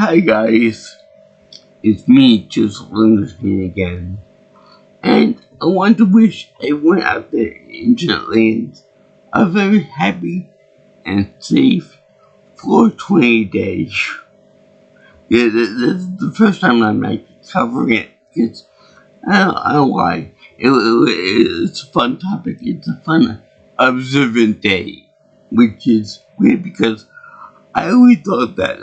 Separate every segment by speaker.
Speaker 1: Hi guys, it's me, just Landriscina again, and I want to wish everyone out there in internet land a very happy and safe 420 day. Yeah, this is the first time I'm covering it, because I don't know why. It's a fun topic, it's a fun observant day, which is weird because I always thought that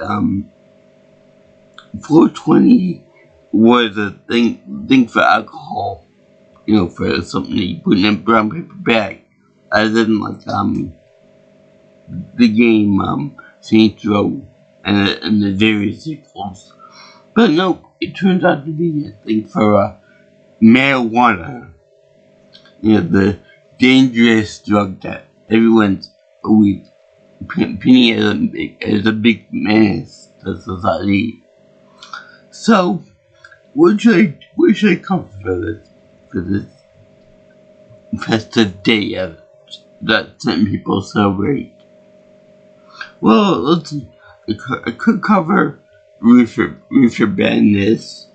Speaker 1: 420 was a thing for alcohol, for something that you put in a brown paper bag, other than the game Saints Row and the various sequels. But no, it turns out to be a thing for marijuana, the dangerous drug that everyone's always painting as a big menace to society. So, what should I cover for this festive day that some people celebrate? Well, let's see. I could cover Reefer Madness,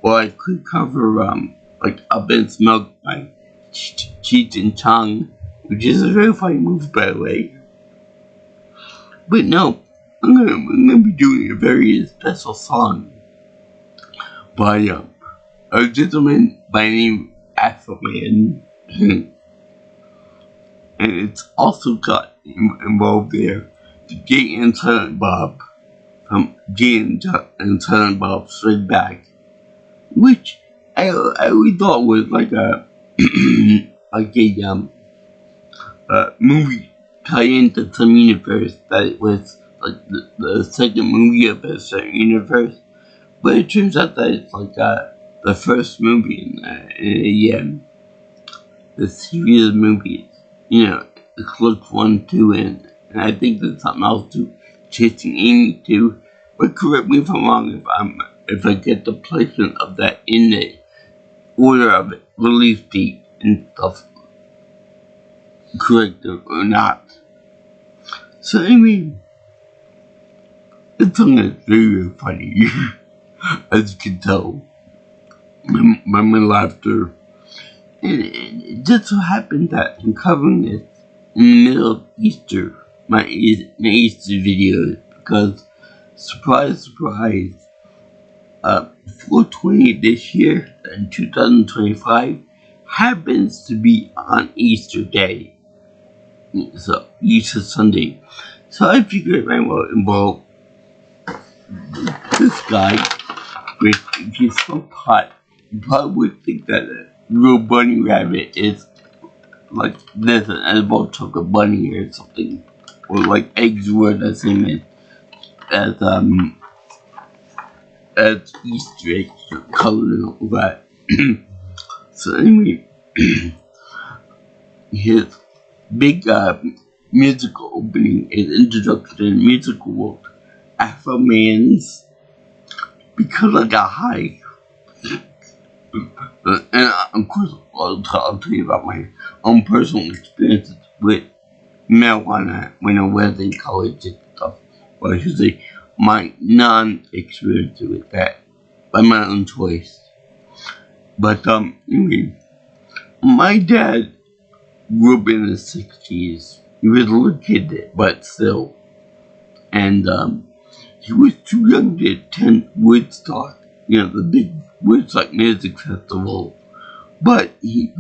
Speaker 1: or I could cover Up in Smoke by Cheech and Chong, which is a very funny movie, by the way. But no, I'm gonna be doing a very special song by a gentleman by the name Afroman, and it's also got involved there Jay and Silent Bob from Jay and Silent Bob Straight Back, which I always thought was like a movie tie into some universe, that it was like the second movie of a certain universe. But it turns out that it's like the first movie in the series of movies. It looks 1, 2, and I think there's something else too, Chasing Amy too. But correct me if I'm wrong if I get the placement of that in the order of release date and stuff correct or not. So anyway, it's something that's very, very funny. As you can tell by my laughter. And it just so happened that I'm covering this in the middle of Easter, my Easter videos, because, surprise, surprise, 420 this year, in 2025, happens to be on Easter Day. So, Easter Sunday. So I figured I will involve this guy. If you smoke pot, you probably would think that a real bunny rabbit is like there's an edible chocolate bunny or something, or like eggs were the same as Easter eggs colored and all that. So anyway, his big musical opening is introduction to the musical world, Afroman's Because I Got High. And of course, I'll tell you about my own personal experiences with marijuana when I was in college and stuff. Or I should say, my non-experience with that by my own choice. But anyway, my dad grew up in the 60s. He was a little kid, but still. And he was too young to attend Woodstock, the big Woodstock Music Festival. But he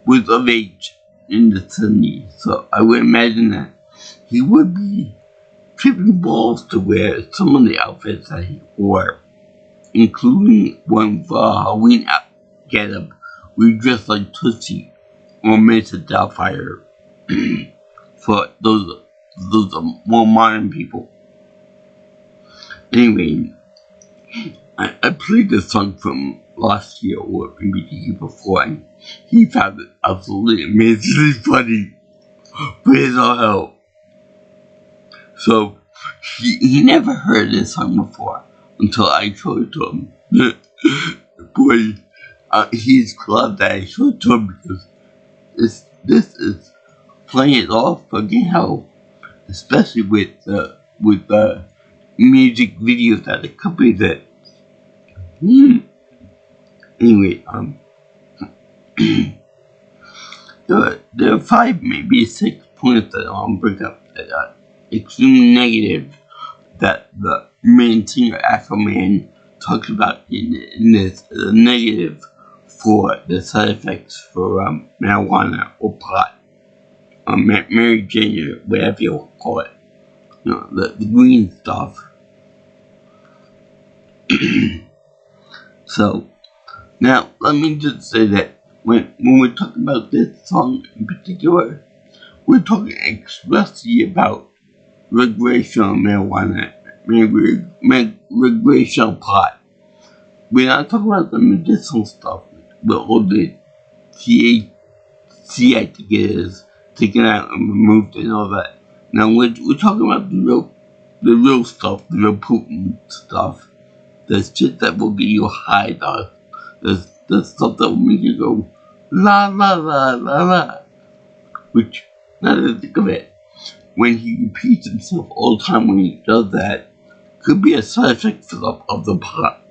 Speaker 1: was of age in the 70s, so I would imagine that he would be tripping balls to wear some of the outfits that he wore, including one for a Halloween getup where he dressed like Tootsie or Mesa Doubtfire for those more modern people. Anyway, I played this song from last year or maybe the year before, and he found it absolutely amazingly funny. Praise all hell. So, he never heard this song before until I showed it to him. Boy, he's glad that I showed it to him, because this is playing it off fucking hell. Especially with music videos that accompany that. Anyway, there are 5, maybe 6 points that I'll bring up that are extremely negative that the main singer Afroman talks about in this negative for the side effects for marijuana or pot, Mary Jane, or whatever you call it, the green stuff. So now let me just say that when we're talking about this song in particular, we're talking expressly about recreational marijuana, recreational pot. We're not talking about the medicinal stuff, but all the THC, I think it is, taken out and removed and all that. Now we're talking about the real stuff, the real potent stuff, the shit that will get you high, the stuff that will make you go la la la la la. Which, now that I think of it, when he repeats himself all the time when he does that, could be a side effect of the pot,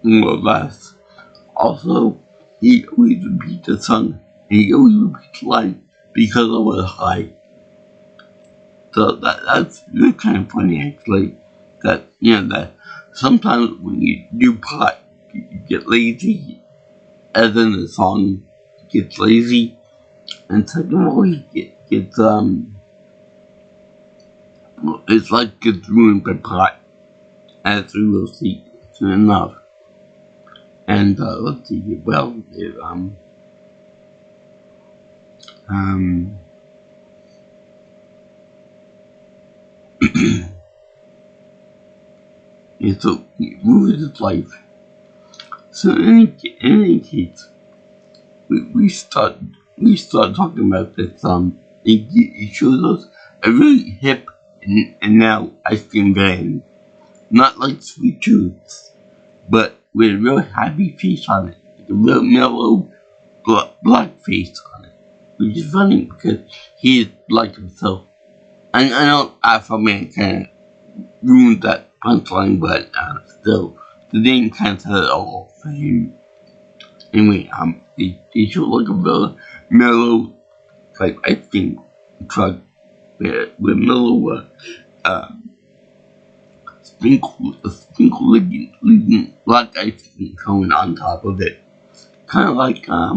Speaker 1: more or less. Also, he always repeats the song, and he always repeats the line, because I was high. So that's really kind of funny, actually, that sometimes when you do pot, you get lazy, as in the song gets lazy, and second of all, he gets it's like gets ruined by pot, as we will see soon enough. And let's see, well, yeah, so moving his life. So in any case, we start talking about this. It shows us a really hip and now ice cream van, not like Sweet Tooth, but with a real happy face on it, like a real mellow black face on it, which is funny because he is like himself. I know Afroman kind of ruined that punchline, but still, the name kind of said it all for him. Anyway, they show like a real mellow type ice cream truck with mellow sprinkle leaving black ice cream cone on top of it, kind of like a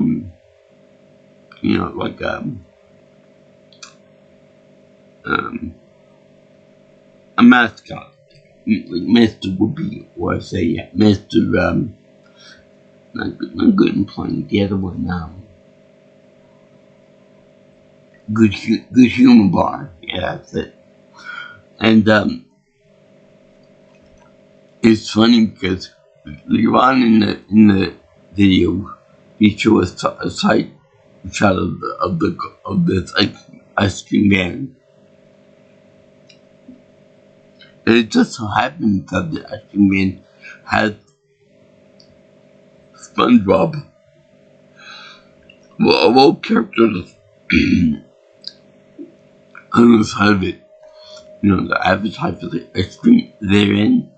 Speaker 1: mascot, like Mr. Whoopi, or I say Mr. Not good in playing the other one. Good humor bar. Yeah, that's it. And it's funny because later on in the video, he show us a sight shot of this ice cream van. And it just so happens that the ice cream van has SpongeBob, well, of all characters on the side of it, the advertise for the ice cream therein.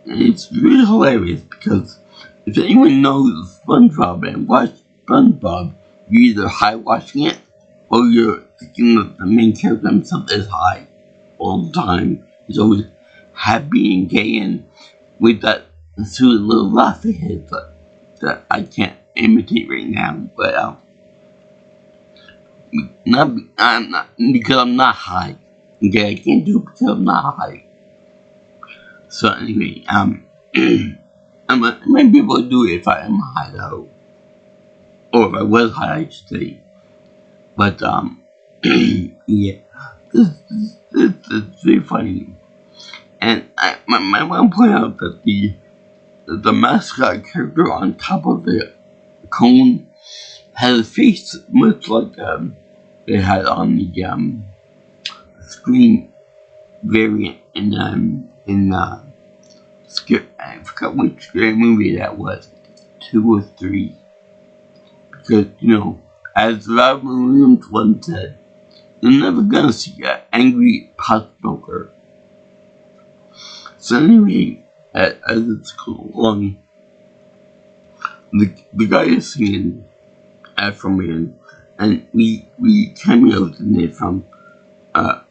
Speaker 1: And it's really hilarious because if anyone knows SpongeBob and watch SpongeBob, you're either high watching it or you're thinking that the main character himself is high all the time. He's always happy and gay and with that sweet little laugh of his that I can't imitate right now, but I'm not because I'm not high. Okay, I can't do it because I'm not high. So anyway, I might be able to do it if I am high though, or if I was high, I should say. But yeah, it's very funny, and I want to point out that the mascot character on top of the cone has a face much like they had on the screen variant in I forgot which scary movie that was, 2 or 3, because as Robin Williams once said, you're never gonna see an angry pot smoker. So anyway, as it's going along, the guy is singing Afroman, and we cameoed in it from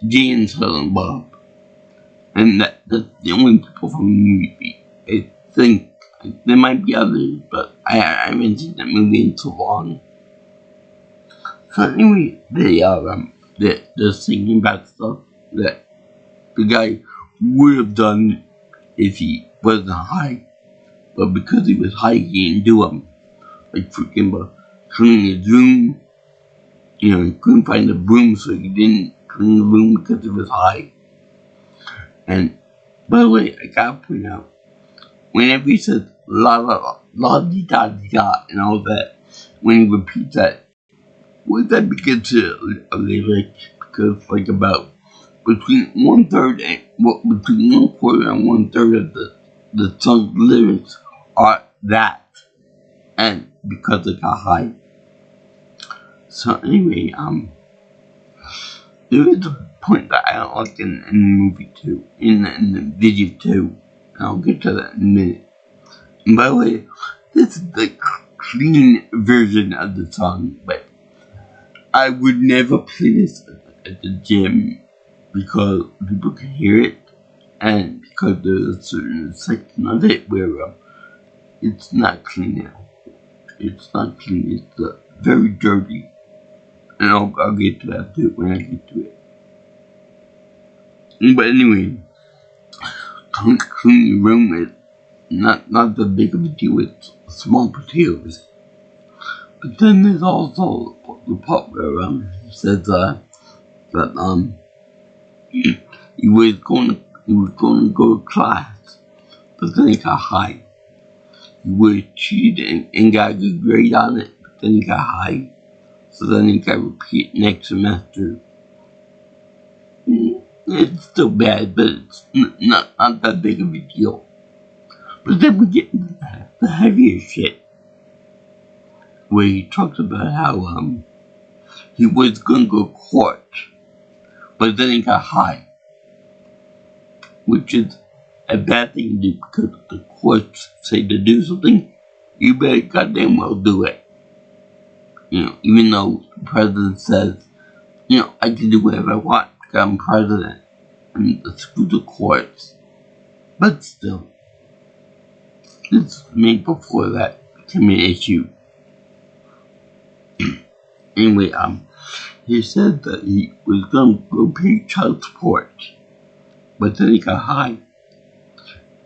Speaker 1: Jay and Silent Bob, and that's the only people from the movie. I think there might be others, but I haven't seen that movie in so long. So anyway, they're singing about stuff that the guy would have done if he wasn't high, but because he was high, he didn't do them. Like freaking cleaning his room, he couldn't find the broom, so he didn't clean the room because he was high. And by the way, I gotta point out, whenever he says la la la, la di da di da, and all that, when he repeats that, would that be considered a lyric? Because like about between one quarter and 1/3 of the song lyrics are that, and because it got high. So anyway, there is a point that I don't like in the movie too, in the video too, and I'll get to that in a minute. And by the way, this is the clean version of the song, but I would never play this at the gym because people can hear it, and because there's a certain section of it where it's not clean now. It's not clean, it's very dirty. And I'll get to that too when I get to it. But anyway, cleaning your room is not that big of a deal with small potatoes. But then there's also the part where he says that he was going to go to class, but then he got high. He would have cheated and got a good grade on it, but then he got high. So then he got to repeat next semester. It's still bad, but it's not that big of a deal. But then we get into the heavier shit, where he talks about how he was going to go to court, but then he got high, which is a bad thing to do because the courts say to do something, you better goddamn well do it. Even though the president says, I can do whatever I want because I'm president, and screw the courts. But still, this was made before that became an issue. Anyway, he said that he was going to go pay child support, but then he got high.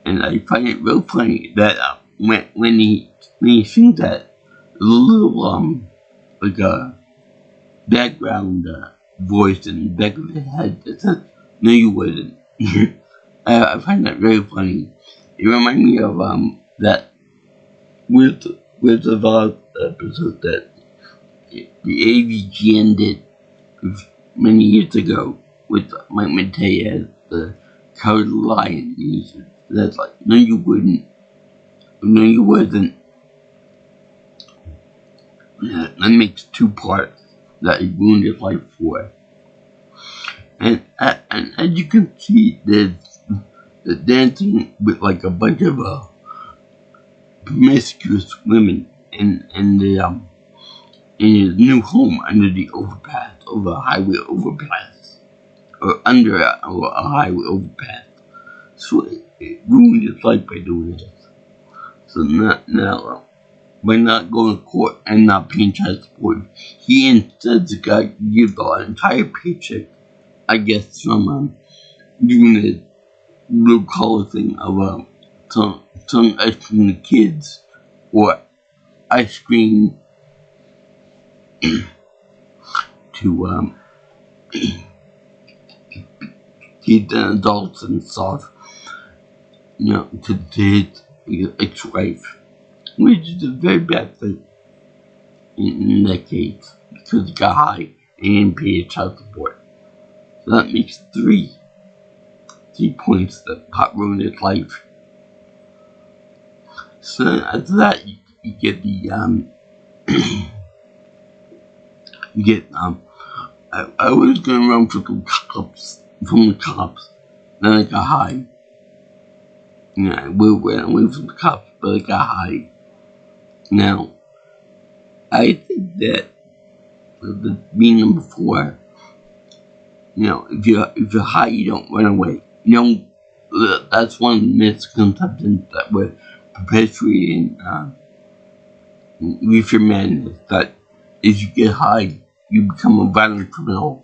Speaker 1: And I find it real funny that when he sings that, there's a little like a background voice in the back of his head that says, "No, you wouldn't." I find that very funny. It reminds me of that with the last episode that the AVGN did many years ago with Mike Matei as the cowardly lion. That's like, "No, you wouldn't. No, you wasn't." Yeah, that makes two parts that he ruined his life for. And as you can see, there's the dancing with like a bunch of promiscuous women in his new home under the overpass, over a highway overpass, or under a highway overpass. So it ruined his life by doing this. So now, by not going to court and not paying child support, he instead got to give the entire paycheck, I guess, from doing the blue collar thing of some ice cream to kids, or ice cream to kids and adults and stuff, to his ex-wife, which is a very bad thing in that case, because he got high and didn't pay child support. So that makes 3 points that pot ruined his life. So after that, you get the I was gonna run from the cops, then I got high, we ran away from the cops, but I got high. Now, I think that the being number 4, if you're high, you don't run away. That's one misconception that we're perpetuating with your madness. That if you get high, you become a violent criminal.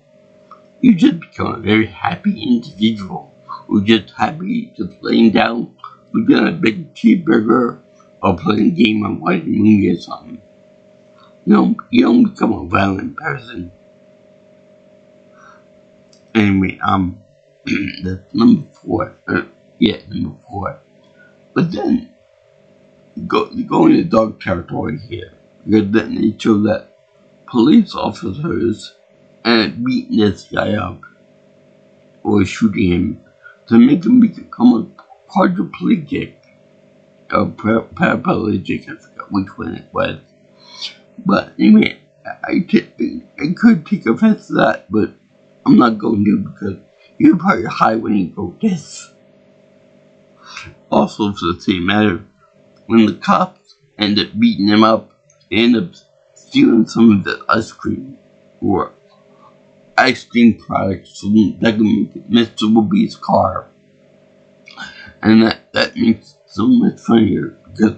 Speaker 1: You just become a very happy individual who's just happy just laying down, looking at a big cheeseburger, or playing a game or watching a movie or something. You don't become a violent person. Anyway, that's number 4. Number 4. But then, going to dark territory here, because then they show that police officers and beating this guy up or shooting him to make him become a quadriplegic or paraplegic. I forgot which one it was. But anyway, I could take offense to that, but I'm not going to because you're probably high when you wrote this. Also, for the same matter, when the cops end up beating him up, they end up stealing some of the ice cream or ice cream products so that can make it Mr. Whoopi's car. And that makes it so much funnier because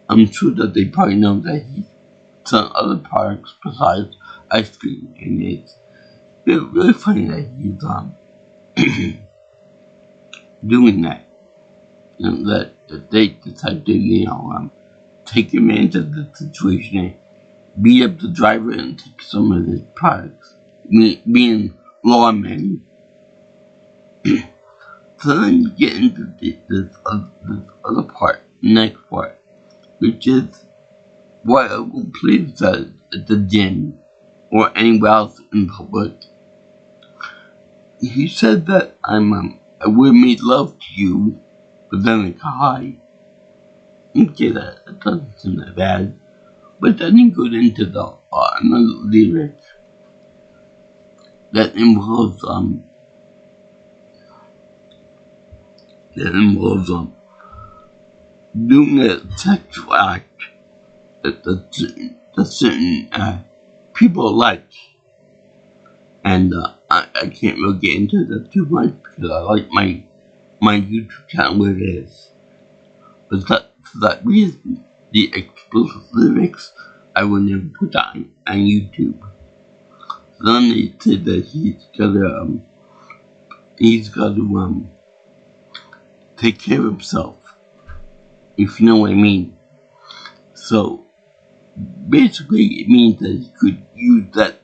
Speaker 1: I'm sure that they probably know that he's some other products besides ice cream, and it's really funny that he's doing that. That they decide to take advantage of the situation and beat up the driver and take some of his products, being lawmen. So then you get into this other part, next part, which is what a police does at the gym or anywhere else in public. He said that I would have made love to you, but then I got high. Okay, that doesn't seem that bad. But then he goes into the another lyric that involves doing a sexual act that certain people like. And I can't really get into that too much because I like my YouTube channel where it is. But for that reason, the explicit lyrics, I will never put that on YouTube. So then they said that he's got to take care of himself, if you know what I mean. So basically, it means that he could use that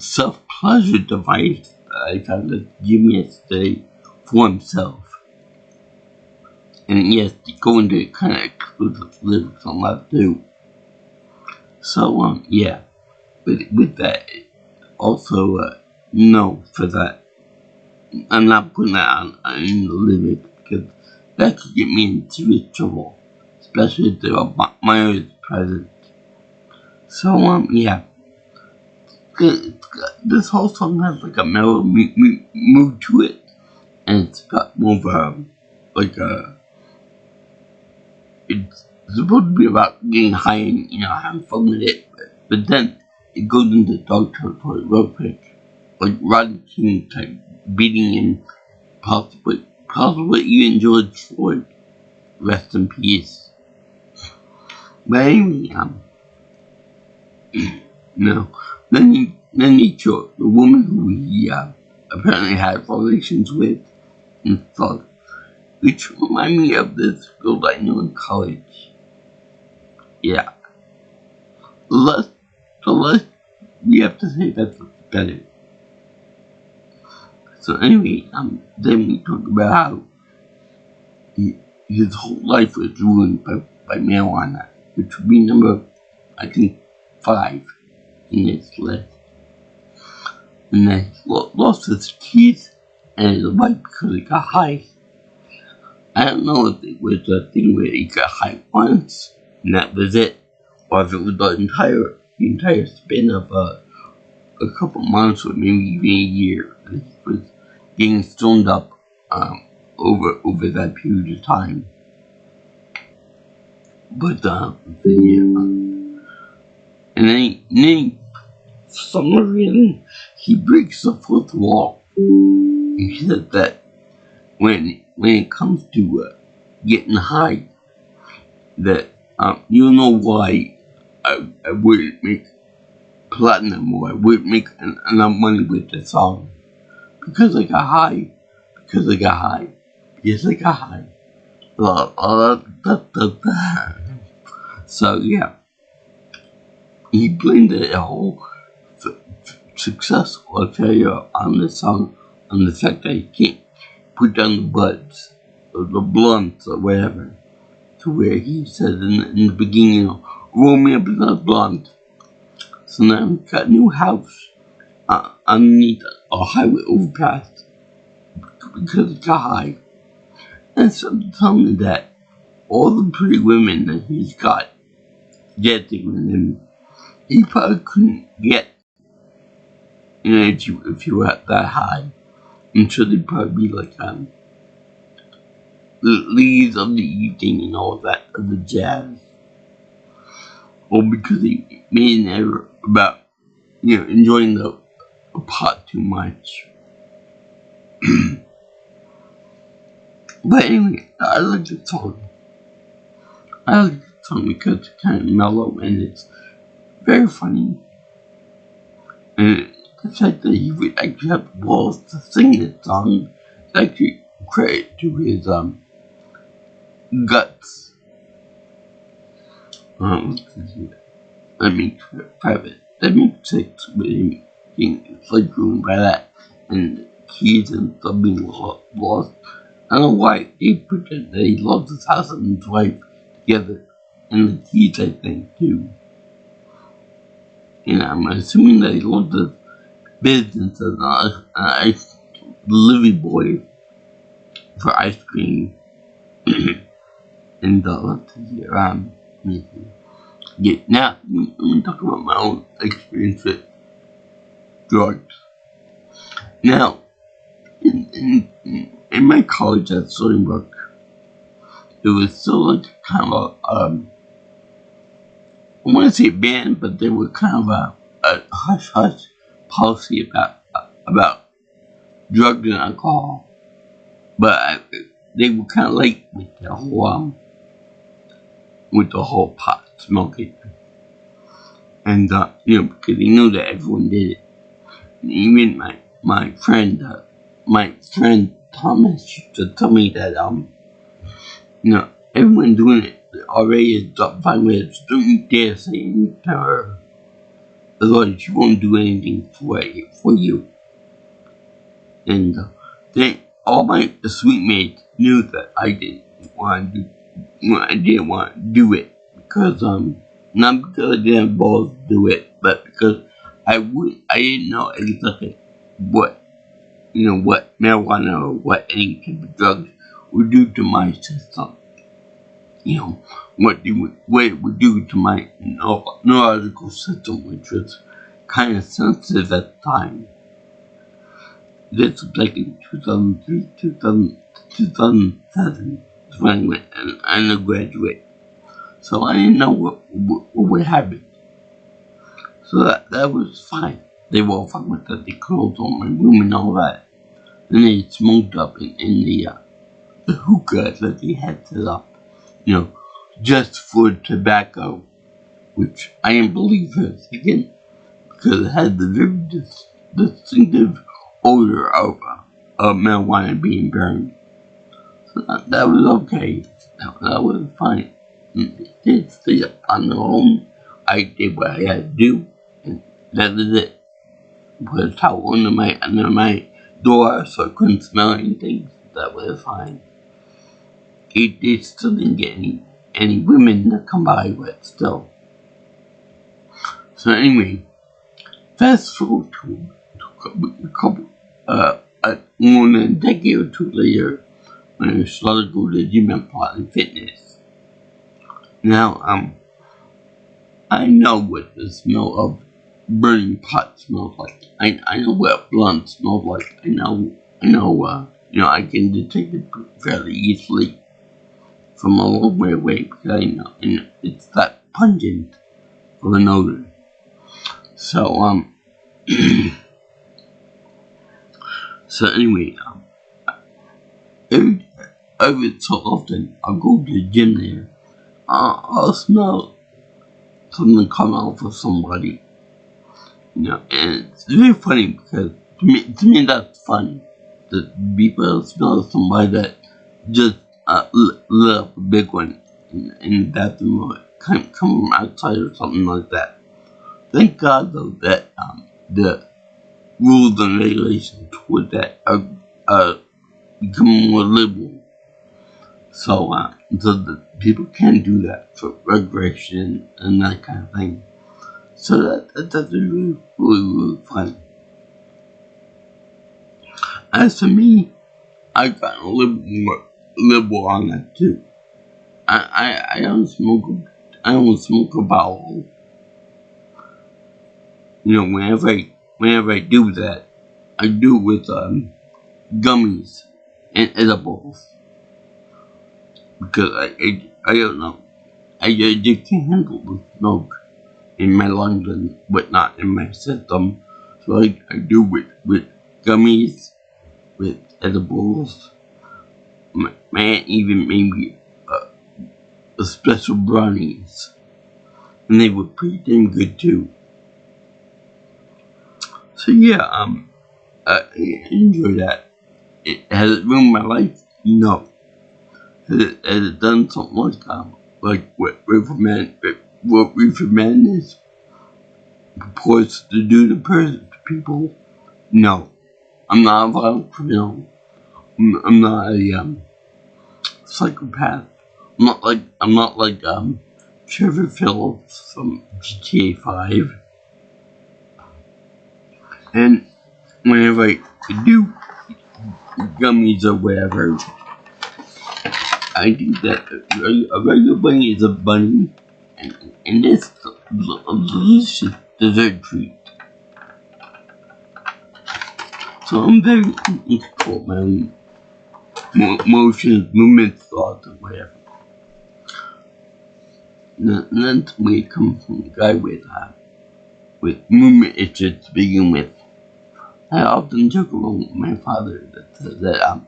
Speaker 1: self-pleasure device that I found at gym yesterday for himself. And yes, to go into kind of explicit lyrics on that too. So, yeah. But with that, also, no for that. I'm not putting that on in the lyrics because that could get me in serious trouble. Especially if there are minors present. So, yeah. This whole song has like a mellow mood to it. And it's got more of it's supposed to be about getting high and, having fun with it. But then it goes into dark territory real quick. Like Rodney King type beating in possibly even George Floyd. Rest in peace. But anyway, no. Then he showed the woman who he apparently had relations with and stuff, which remind me of this girl I knew in college. Yeah. We have to say that's better. So anyway, then we talk about how his whole life was ruined by marijuana, which would be number, I think, 5 in this list. And then he lost his teeth and his wife because he got high. I don't know if it was a thing where he got high once and that was it, or if it was the entire span of a couple months or maybe even a year. And he was getting stoned up over that period of time. But and then for some reason he breaks the fourth wall. He said that when it comes to getting high, that you know why I wouldn't make platinum or I wouldn't make enough money with the song, because I got high, because I got high, yes I got high. So yeah, he blamed the whole success or failure on the song on the fact that he can't put down the buds or the blunts or whatever. To where he said in the beginning, roll me up another blunt. So now we got a new house underneath a highway overpass because it got high. And something told me that all the pretty women that he's got dancing with him, he probably couldn't get, if you were that high. And so they'd probably be like leaves of the evening and all that of the jazz. Or because he made an error about enjoying the pot too much. But anyway, I like the song. I like the song because it's kind of mellow and it's very funny. And the fact that he would actually have the balls to sing this song is actually credit to his guts. Let me private. That makes sense with him being ruined by that and the keys and stuff being lost. I don't know why they pretend that he lost his house and his wife together, and the keys, I think, too. I'm assuming that he lost his business as an ice delivery boy for ice cream. And let's see here. Now, let me talk about my own experience with drugs. Now, in my college at Stoneybrook, it was still like kind of I want to say banned, but they were kind of a hush-hush policy about drugs and alcohol. But they were kind of late with the whole pot smoking. And, because they knew that everyone did it. And even my friend Thomas used to tell me that, everyone doing it already is up 5 minutes. Don't you dare say anything to her. Otherwise, she won't do anything for you. And then all my sweet mates knew that I didn't want to do it. Because, not because I didn't have balls to do it, but because I didn't know exactly what marijuana or what any type of drugs would do to my system. What it would do to my neurological system, which was kind of sensitive at the time. This was like in 2003, 2007 is when I went an undergraduate. So I didn't know what would happen. So that was fine. They were all fine with that. They closed on my room and all that. And they smoked up in the hookah that they had set up, just for tobacco, which I didn't believe for a second, because it had the very distinctive odor of marijuana being burned. So that was okay. That was fine. They did stay up on their own. I did what I had to do, and that was it. Put a towel under my door so I couldn't smell anything. That was fine. They still didn't get any women to come by with still. So anyway, fast forward to a couple, more than a decade or two later, when I started to go to the gym and Platinum Fitness. Now, I know what the smell of burning pot smells like. I know what blunt smells like. I know, I can detect it fairly easily from a long way away because I know, it's that pungent of an odor. So, so anyway, every so often I'll go to the gym there. I'll smell something come out for somebody, and it's very funny because to me that's funny. That people smell somebody that just lit up a big one in the bathroom or come from outside or something like that. Thank God though that the rules and regulations toward that are becoming more liberal. So that people can do that for recreation and that kind of thing. So that's really fun. As for me, I got a little more liberal on that too. I don't smoke. I don't smoke a bowel. Whenever I do that, I do it with gummies and edibles because I don't know. I just can't handle the smoke in my lungs and whatnot in my system. So I do with gummies, with edibles. My aunt even made me a special brownies, and they were pretty damn good too. So yeah, I enjoy that. Has it ruined my life? No. Has it done something like what Reefer Madness purports to do to people? No. I'm not a violent criminal. I'm not a psychopath. I'm not like Trevor Phillips from GTA 5. And whenever I do gummies or whatever, I do that. A regular bunny is a bunny, and it's a delicious dessert treat. So I'm very in control of my own motions, movements, thoughts, or whatever. And then to me it comes from a guy with movement issues to begin with. I often joke around with my father that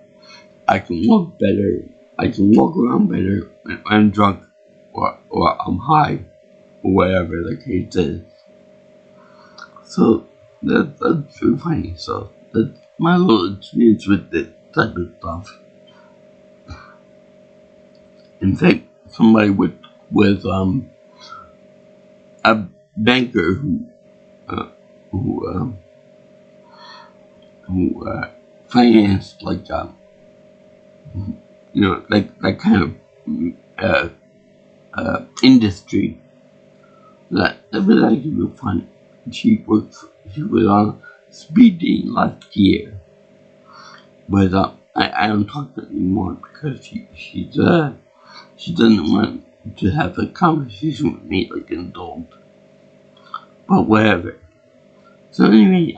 Speaker 1: I can walk better. I can walk around better when I'm drunk or I'm high or whatever the case is. So that's very funny. So that's my little experience with this type of stuff. In fact, somebody with a banker who financed like like that kind of industry that was actually fun. She was on speed dating last year, but I don't talk to her anymore because she doesn't want to have a conversation with me like an adult. But whatever. So anyway,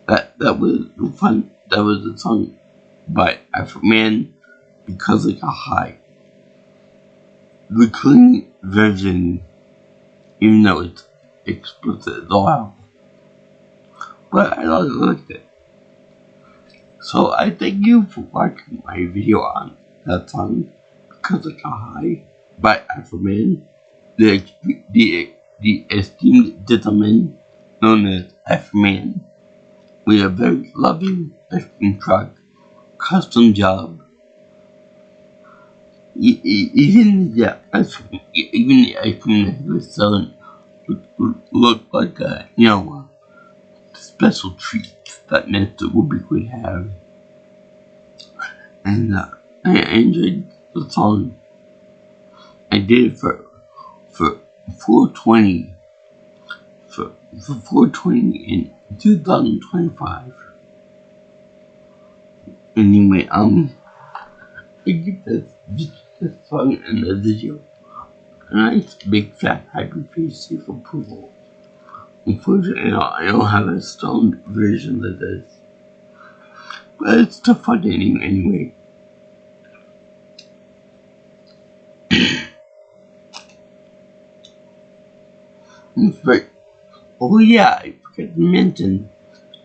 Speaker 1: that was fun. That was a song by Afroman, Because I Got High. The clean version, even though it's explicit as well, but I liked it. So I thank you for watching my video on that song, Because I Got High, by Afroman, the esteemed gentleman known as Afroman, with a very loving ice cream truck, custom job. Even the ice cream that he was selling looked like a special treat that Mr. Whoopi would have. And I enjoyed the song. I did it for 420 for 420 in 2025. Anyway, I get this song in the video a nice big fat happy face of approval. Unfortunately, I don't have a stoned version of this. But it's the fun anyway. But, oh yeah, I forgot to mention,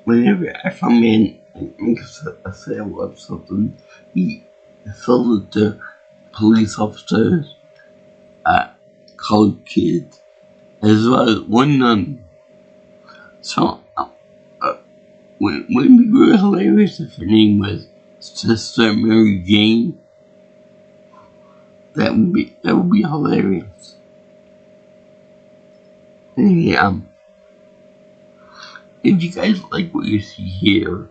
Speaker 1: whenever Afroman makes a sale of something, he sells it to police officers, college kids, as well as one nun. So, wouldn't it be really hilarious if her name was Sister Mary Jane? That would be hilarious. Yeah. If you guys like what you see here,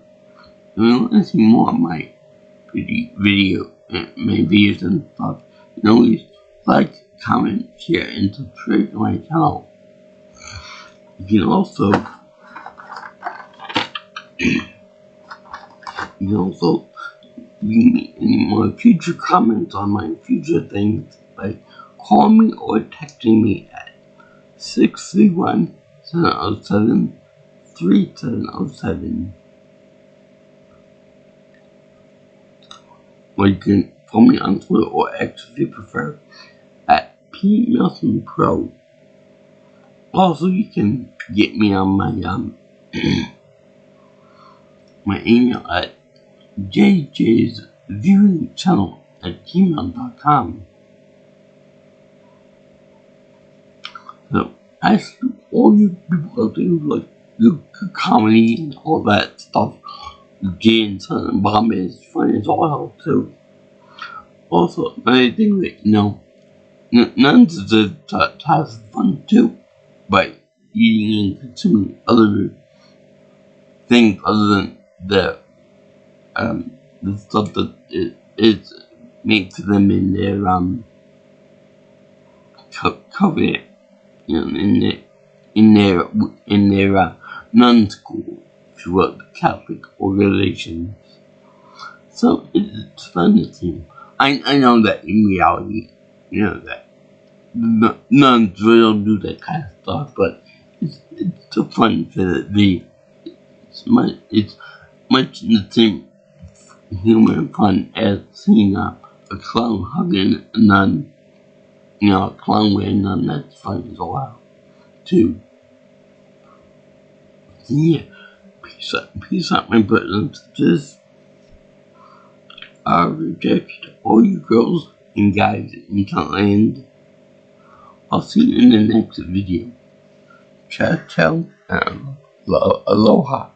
Speaker 1: and you want to see more of my my videos and stuff, you can always like, comment, share, and subscribe to my channel. You can also leave me any more future comments on my future things by calling me or texting me at 631-707-3707. Or you can follow me on Twitter or X if you prefer at PNelsonPro. Also, you can get me on my my email at jjsviewingchannel@gmail.com. So, as to all you people out there who like good comedy and all that stuff, Jay and Son and Bob is fun as all hell too. Also, another thing that nuns deserve to have fun too by eating and consuming other things other than the stuff that is made to them in their covenant, in their nun school throughout the Catholic organizations. So it's fun to see. I know that in reality, that nuns really don't do that kind of stuff, but it's so fun for it's much the same humor and fun as seeing a clown hugging a nun. A clown wearing a nun, that's fun as well, too. Yeah, peace out, my brothers and sisters. I reject all you girls and guys in Thailand. I'll see you in the next video. Ciao, ciao, and aloha.